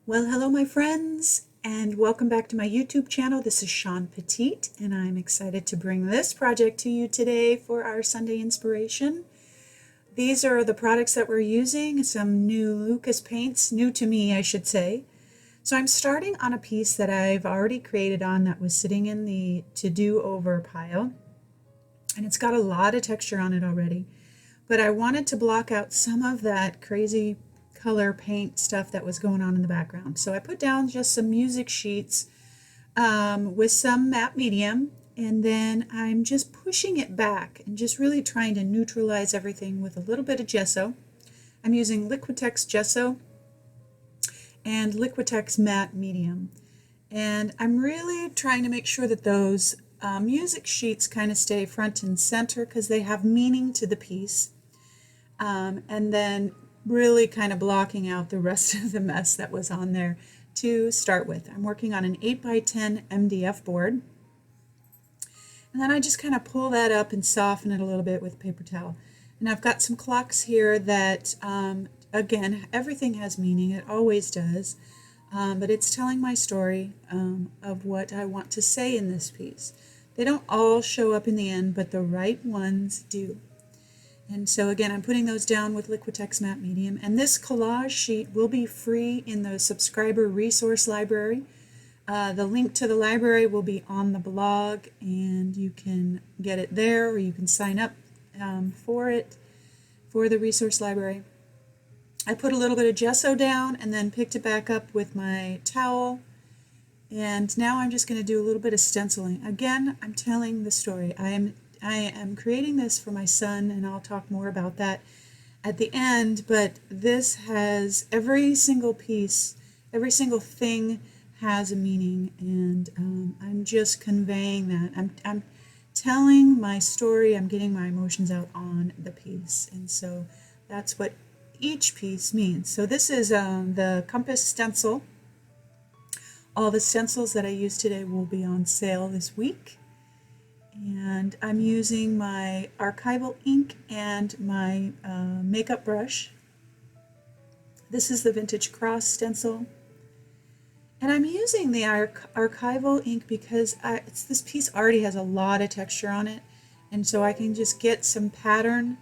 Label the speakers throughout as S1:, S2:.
S1: Well, hello, my friends, and welcome back to my YouTube channel. This is Shawn Petite, and I'm excited to bring this project to you today for our Sunday inspiration. These are the products that we're using, some new Lucas paints, new to me, I should say. So I'm starting on a piece that I've already created on that was sitting in the to-do over pile, and it's got a lot of texture on it already. But I wanted to block out some of that crazy color paint stuff that was going on in the background. So I put down just some music sheets with some matte medium, and then I'm just pushing it back and just really trying to neutralize everything with a little bit of gesso. I'm using Liquitex gesso and Liquitex matte medium. And I'm really trying to make sure that those music sheets kind of stay front and center because they have meaning to the piece. And then really kind of blocking out the rest of the mess that was on there to start with. I'm working on an 8x10 MDF board. And then I just kind of pull that up and soften it a little bit with paper towel. And I've got some clocks here that, again, everything has meaning. It always does. But it's telling my story of what I want to say in this piece. They don't all show up in the end, but the right ones do. And so again, I'm putting those down with Liquitex matte medium. And this collage sheet will be free in the subscriber resource library. The link to the library will be on the blog, and you can get it there, or you can sign up for it, for the resource library. I put a little bit of gesso down and then picked it back up with my towel. And now I'm just going to do a little bit of stenciling. Again, I'm telling the story. I am creating this for my son, and I'll talk more about that at the end, but this has every single piece, every single thing has a meaning, and I'm just conveying that. I'm telling my story, I'm getting my emotions out on the piece, and so that's what each piece means. So this is the compass stencil. All the stencils that I use today will be on sale this week. And I'm using my archival ink and my makeup brush. This is the Vintage Cross stencil. And I'm using the archival ink because this piece already has a lot of texture on it. And so I can just get some pattern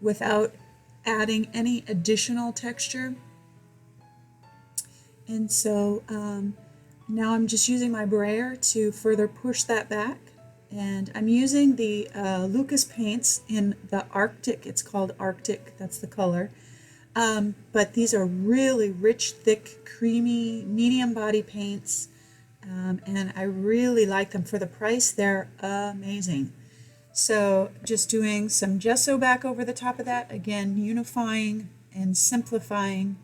S1: without adding any additional texture. And so now I'm just using my brayer to further push that back. And I'm using the Lucas paints in the Arctic. It's called Arctic, that's the color. But these are really rich, thick, creamy, medium body paints. And I really like them. For the price, they're amazing. So just doing some gesso back over the top of that. Again, unifying and simplifying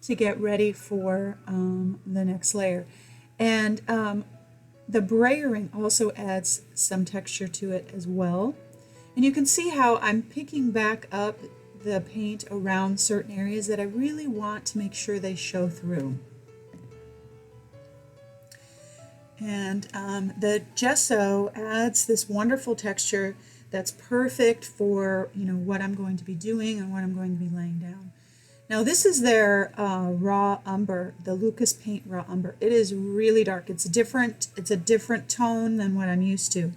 S1: to get ready for the next layer. And the brayering also adds some texture to it as well. And you can see how I'm picking back up the paint around certain areas that I really want to make sure they show through. And the gesso adds this wonderful texture that's perfect for what I'm going to be doing and what I'm going to be laying down. Now this is their raw umber, the Lucas Paint raw umber. It is really dark. It's different. It's a different tone than what I'm used to.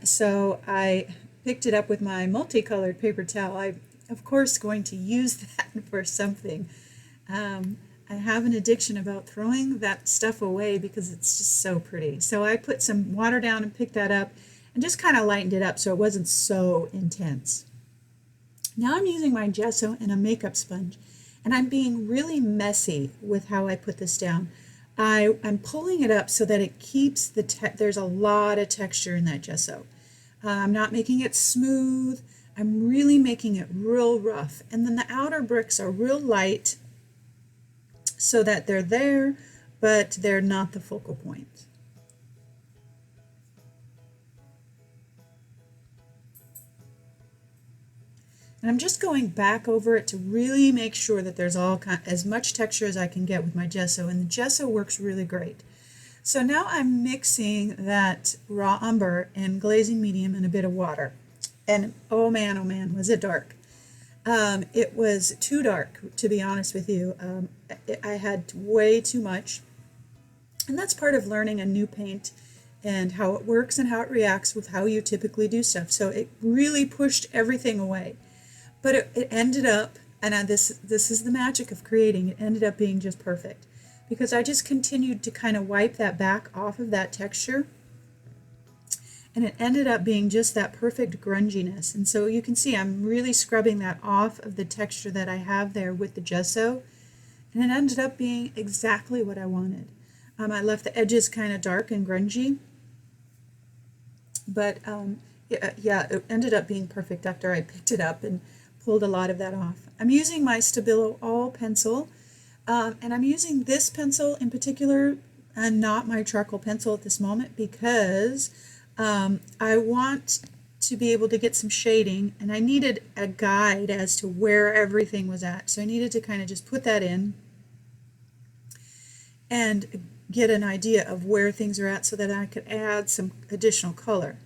S1: So I picked it up with my multicolored paper towel. I'm of course going to use that for something. I have an addiction about throwing that stuff away because it's just so pretty. So I put some water down and picked that up and just kind of lightened it up so it wasn't so intense. Now I'm using my gesso and a makeup sponge, and I'm being really messy with how I put this down. I'm pulling it up so that it keeps there's a lot of texture in that gesso. I'm not making it smooth. I'm really making it real rough. And then the outer bricks are real light so that they're there, but they're not the focal point. And I'm just going back over it to really make sure that there's as much texture as I can get with my gesso, and the gesso works really great. So now I'm mixing that raw umber and glazing medium and a bit of water. And oh man, was it dark. It was too dark, to be honest with you. I had way too much. And that's part of learning a new paint and how it works and how it reacts with how you typically do stuff. So it really pushed everything away. But it ended up, and this is the magic of creating, it ended up being just perfect. Because I just continued to kind of wipe that back off of that texture. And it ended up being just that perfect grunginess. And so you can see I'm really scrubbing that off of the texture that I have there with the gesso. And it ended up being exactly what I wanted. I left the edges kind of dark and grungy. But yeah, it ended up being perfect after I picked it up and pulled a lot of that off. I'm using my Stabilo All pencil. And I'm using this pencil in particular and not my charcoal pencil at this moment because I want to be able to get some shading, and I needed a guide as to where everything was at. So I needed to kind of just put that in and get an idea of where things are at so that I could add some additional color.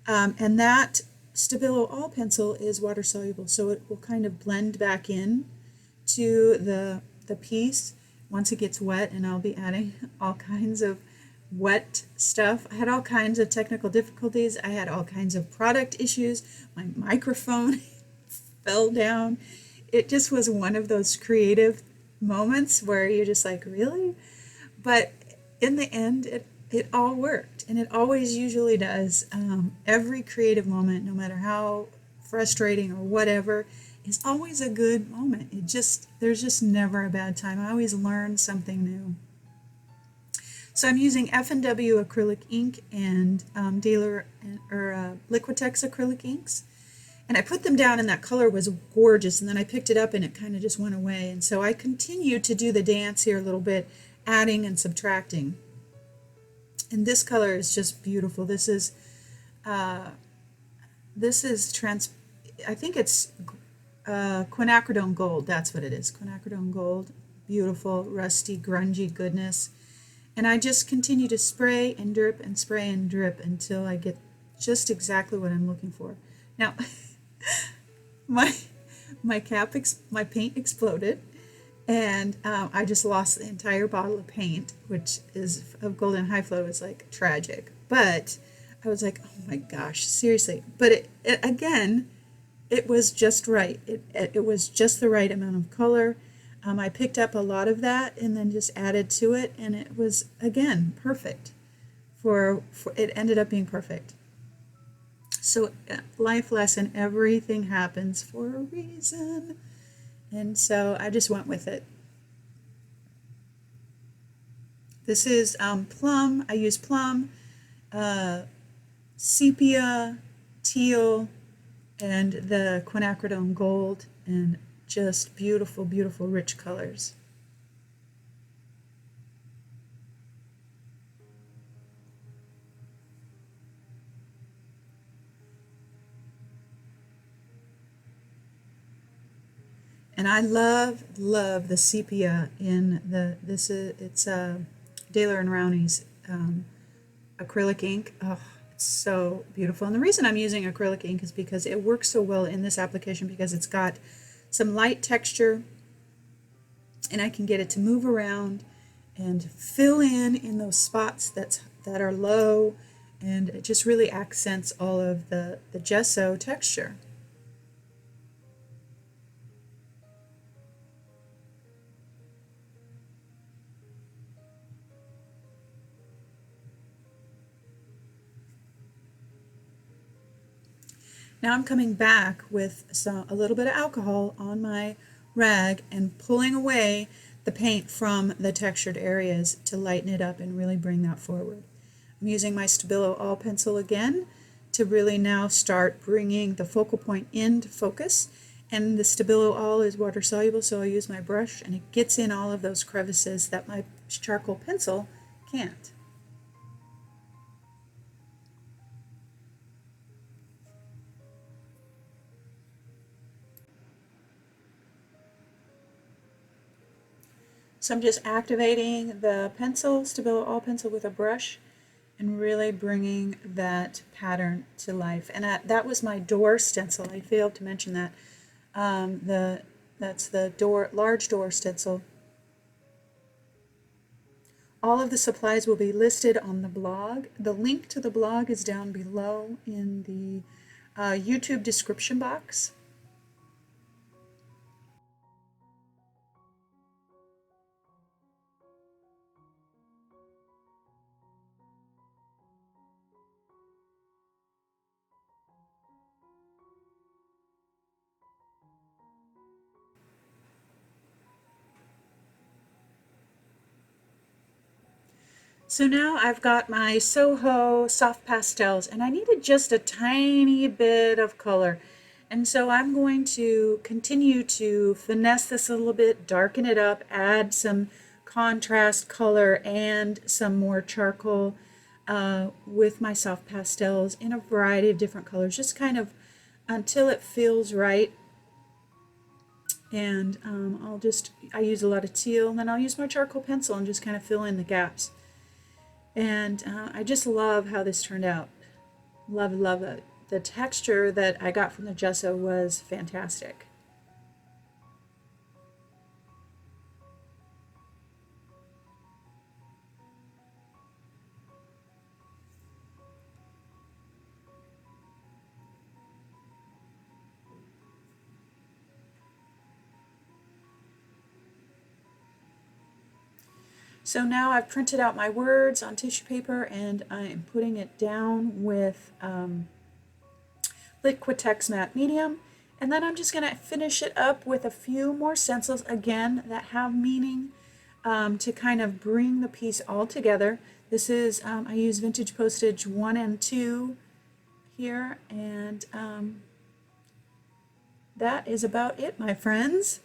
S1: And that Stabilo All pencil is water soluble, so it will kind of blend back in to the piece once it gets wet, and I'll be adding all kinds of wet stuff. I had all kinds of technical difficulties. I had all kinds of product issues. My microphone fell down. It just was one of those creative moments where you're just like, really? But in the end, it all worked, and it always usually does. Every creative moment, no matter how frustrating or whatever, is always a good moment. There's just never a bad time. I always learn something new. So I'm using F&W acrylic ink and Liquitex acrylic inks. And I put them down and that color was gorgeous, and then I picked it up and it kind of just went away. And so I continued to do the dance here a little bit, adding and subtracting. And this color is just beautiful. This is I think it's quinacridone gold. That's what it is. Quinacridone gold. Beautiful, rusty, grungy goodness. And I just continue to spray and drip and spray and drip until I get just exactly what I'm looking for. Now, my paint exploded, and I just lost the entire bottle of paint, which is of Golden High Flow. Is like tragic. But I was like, oh my gosh, seriously. But again, it was just right. It was just the right amount of color. I picked up a lot of that and then just added to it, and it was, again, perfect. It ended up being perfect. So life lesson, everything happens for a reason. And so I just went with it. This is plum. I use plum, sepia, teal, and the quinacridone gold, and just beautiful, beautiful, rich colors. And I love the sepia in it's Daler and Rowney's acrylic ink. Oh, it's so beautiful. And the reason I'm using acrylic ink is because it works so well in this application because it's got some light texture, and I can get it to move around and fill in those spots that are low, and it just really accents all of the gesso texture. Now I'm coming back with a little bit of alcohol on my rag and pulling away the paint from the textured areas to lighten it up and really bring that forward. I'm using my Stabilo All pencil again to really now start bringing the focal point into focus. And the Stabilo All is water soluble, so I use my brush and it gets in all of those crevices that my charcoal pencil can't. So I'm just activating the pencil, Stabilo All pencil, with a brush and really bringing that pattern to life. And that was my door stencil. I failed to mention that. That's the large door stencil. All of the supplies will be listed on the blog. The link to the blog is down below in the YouTube description box. So now I've got my Soho soft pastels, and I needed just a tiny bit of color. And so I'm going to continue to finesse this a little bit, darken it up, add some contrast color and some more charcoal with my soft pastels in a variety of different colors, just kind of until it feels right. And I use a lot of teal, and then I'll use my charcoal pencil and just kind of fill in the gaps. And I just love how this turned out. Love, love it. The texture that I got from the gesso was fantastic. So now I've printed out my words on tissue paper, and I'm putting it down with Liquitex Matte Medium. And then I'm just going to finish it up with a few more stencils, again, that have meaning to kind of bring the piece all together. This is, I use Vintage Postage 1 and 2 here, and that is about it, my friends.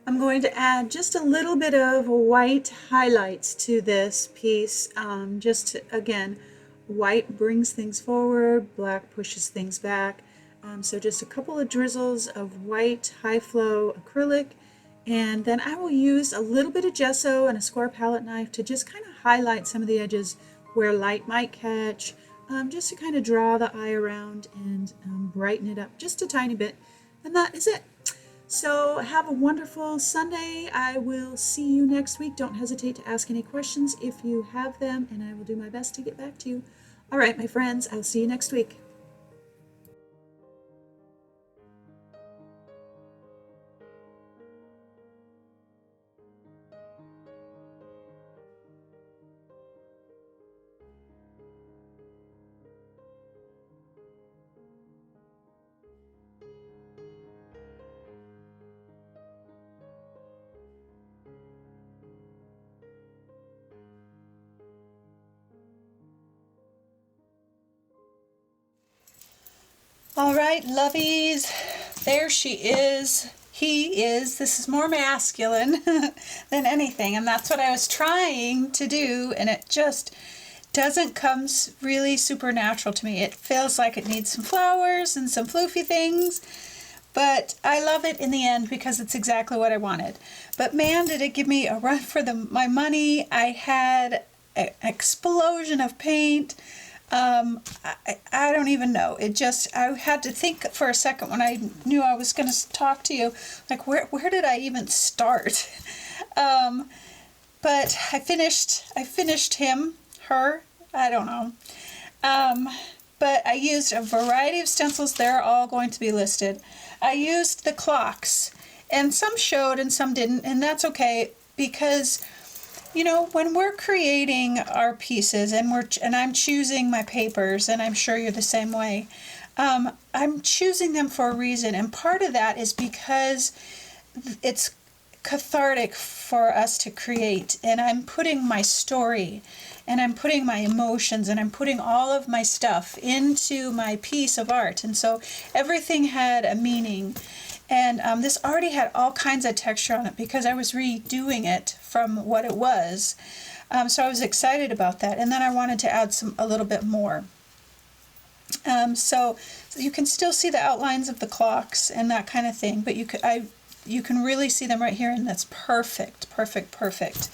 S1: I'm going to add just a little bit of white highlights to this piece. Again, white brings things forward, black pushes things back. So just a couple of drizzles of white high flow acrylic, and then I will use a little bit of gesso and a square palette knife to just kind of highlight some of the edges where light might catch, just to kind of draw the eye around and brighten it up just a tiny bit. And that is it. So have a wonderful Sunday. I will see you next week. Don't hesitate to ask any questions if you have them, and I will do my best to get back to you. All right, my friends, I'll see you next week. All right, lovies, there she is. He is. This is more masculine than anything, and that's what I was trying to do, and it just doesn't come really supernatural to me. It feels like it needs some flowers and some floofy things, but I love it in the end because it's exactly what I wanted. But man, did it give me a run for my money. I had an explosion of paint. I don't even know. I had to think for a second when I knew I was going to talk to you, like where did I even start? But I finished him, her, I don't know. But I used a variety of stencils. They're all going to be listed. I used the clocks, and some showed and some didn't, and that's okay, because you know, when we're creating our pieces and I'm choosing my papers, and I'm sure you're the same way, I'm choosing them for a reason, and part of that is because it's cathartic for us to create, and I'm putting my story and I'm putting my emotions and I'm putting all of my stuff into my piece of art, and so everything had a meaning. And this already had all kinds of texture on it because I was redoing it from what it was. So I was excited about that, and then I wanted to add a little bit more. So you can still see the outlines of the clocks and that kind of thing, but you can really see them right here, and that's perfect, perfect, perfect.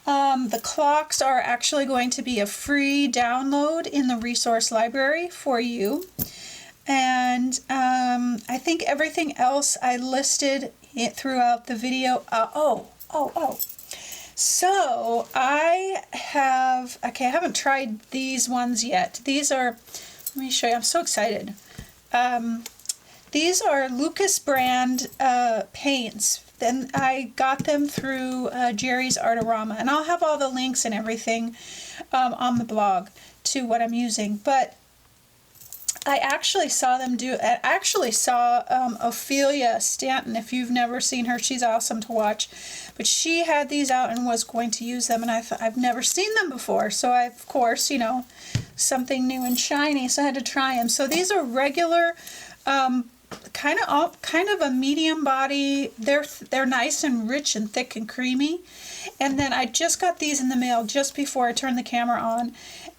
S1: The clocks are actually going to be a free download in the resource library for you. And I think everything else I listed throughout the video. So I haven't tried these ones yet. These are, let me show you, I'm so excited. These are Lucas brand paints. Then I got them through Jerry's Artorama, and I'll have all the links and everything on the blog to what I'm using. But I actually saw Ophelia Stanton. If you've never seen her, she's awesome to watch. But she had these out and was going to use them, and I've never seen them before. So I, of course, something new and shiny, so I had to try them. So these are regular, kind of a medium body. They're nice and rich and thick and creamy. And then I just got these in the mail just before I turned the camera on,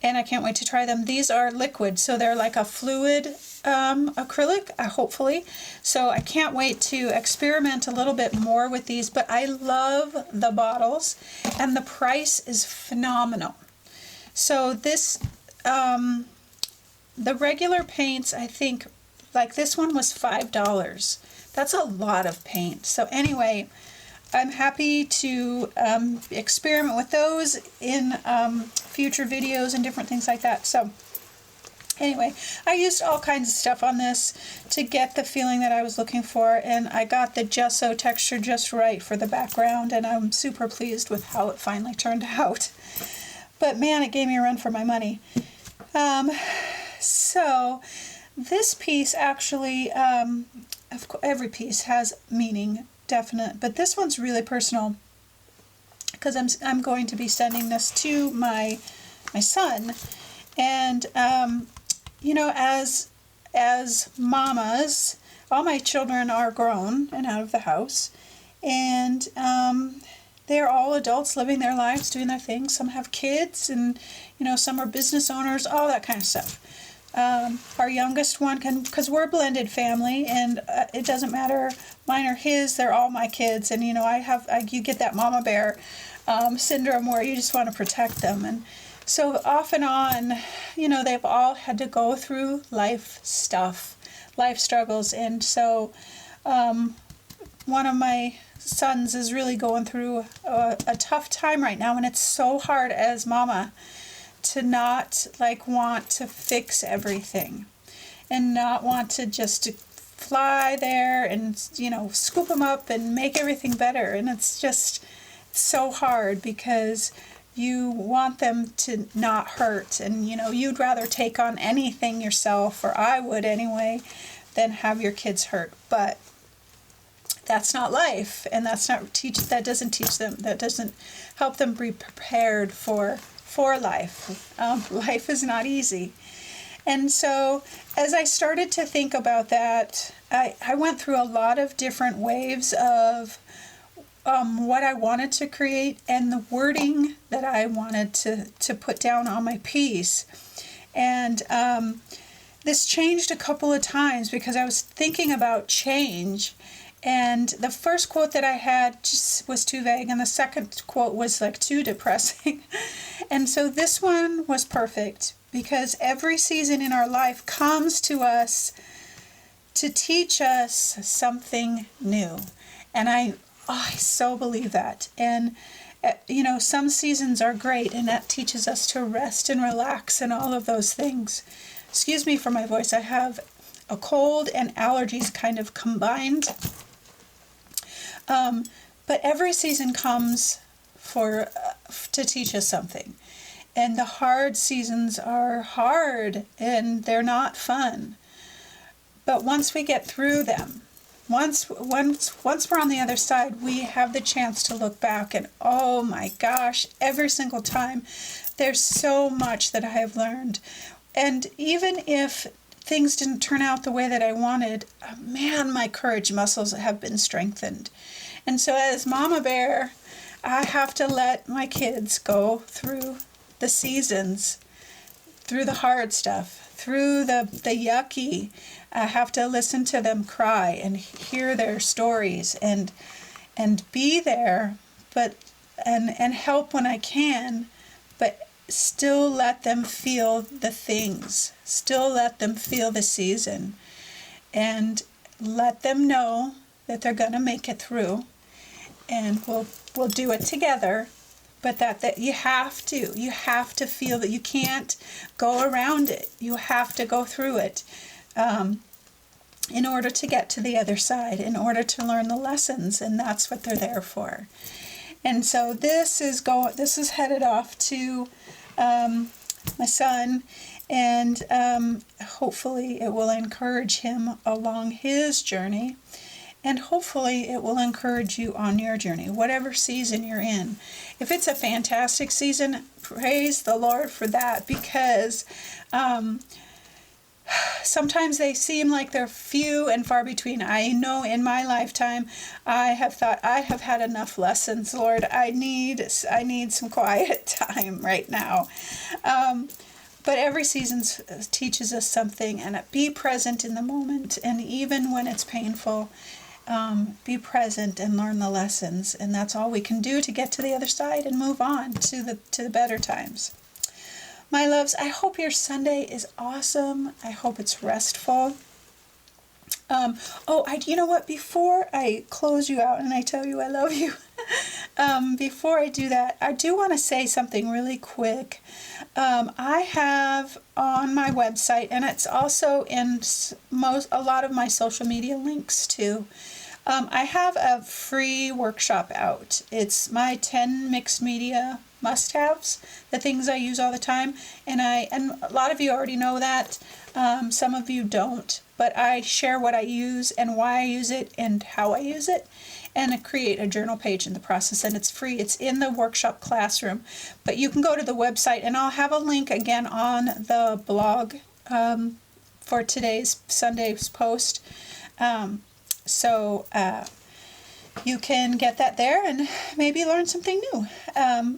S1: and I can't wait to try them. These are liquid, so they're like a fluid acrylic, hopefully. So I can't wait to experiment a little bit more with these, but I love the bottles, and the price is phenomenal. So this, the regular paints, I think, like this one was $5. That's a lot of paint. So anyway, I'm happy to experiment with those in future videos and different things like that. So anyway, I used all kinds of stuff on this to get the feeling that I was looking for, and I got the gesso texture just right for the background, and I'm super pleased with how it finally turned out. But man, it gave me a run for my money. So this piece actually, every piece has meaning, definite, but this one's really personal because I'm going to be sending this to my son, and as mamas, all my children are grown and out of the house, and they're all adults living their lives, doing their things. Some have kids, and some are business owners, all that kind of stuff. Our youngest one because we're a blended family, and it doesn't matter, mine or his, they're all my kids, and you get that mama bear syndrome where you just want to protect them, and so off and on, they've all had to go through life struggles, and so one of my sons is really going through a tough time right now, and it's so hard as mama to not want to fix everything and not want to just fly there and scoop them up and make everything better, and it's just so hard because you want them to not hurt, and you'd rather take on anything yourself, or I would anyway, than have your kids hurt. But that's not life, and that doesn't teach them, that doesn't help them be prepared for life. Life is not easy. And so as I started to think about that, I went through a lot of different waves of what I wanted to create and the wording that I wanted to put down on my piece. And this changed a couple of times because I was thinking about change. And the first quote that I had just was too vague, and the second quote was too depressing. And so this one was perfect because every season in our life comes to us to teach us something new. And I so believe that. And some seasons are great, and that teaches us to rest and relax and all of those things. Excuse me for my voice. I have a cold and allergies kind of combined. But every season comes to teach us something. And the hard seasons are hard, and they're not fun. But once we get through them,
S2: once we're on the other side, we have the chance to look back, and oh my gosh, every single time there's so much that I have learned. And even if things didn't turn out the way that I wanted, man, my courage muscles have been strengthened. And so as Mama Bear, I have to let my kids go through the seasons, through the hard stuff, through the yucky. I have to listen to them cry and hear their stories and be there, but and help when I can, but still let them feel the things, still let them feel the season, and let them know that they're going to make it through, and we'll do it together. But that you have to feel that you can't go around it. You have to go through it in order to get to the other side, in order to learn the lessons, and that's what they're there for. And so this is headed off to my son, and hopefully it will encourage him along his journey, and hopefully it will encourage you on your journey, whatever season you're in. If it's a fantastic season, praise the Lord for that, because sometimes they seem like they're few and far between. I know in my lifetime I have thought, I have had enough lessons, Lord. I need some quiet time right now. But every season teaches us something, and be present in the moment, and even when it's painful, be present and learn the lessons, and that's all we can do to get to the other side and move on to the better times. My loves, I hope your Sunday is awesome. I hope it's restful. You know what? Before I close you out and I tell you I love you, before I do that, I do want to say something really quick. I have on my website, and it's also in a lot of my social media links too. I have a free workshop out. It's my 10 mixed media must-haves, the things I use all the time, and a lot of you already know that. Some of you don't, but I share what I use and why I use it and how I use it, and I create a journal page in the process, and it's free. It's in the workshop classroom, but you can go to the website, and I'll have a link again on the blog for today's Sunday's post. So you can get that there and maybe learn something new,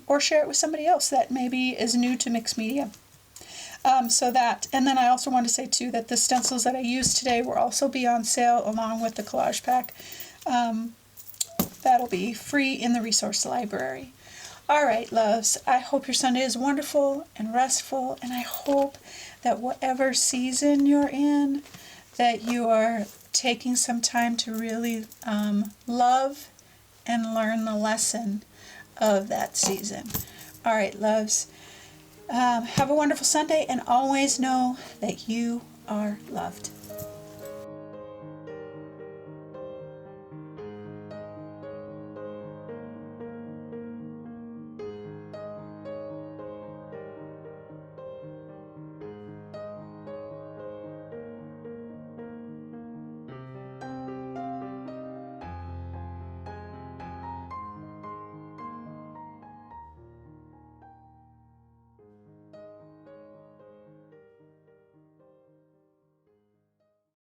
S2: or share it with somebody else that maybe is new to mixed media. And then I also want to say too that the stencils that I used today will also be on sale along with the collage pack. That'll be free in the resource library. All right, loves, I hope your Sunday is wonderful and restful, and I hope that whatever season you're in, that you are taking some time to really love and learn the lesson of that season. All right, loves, have a wonderful Sunday, and always know that you are loved.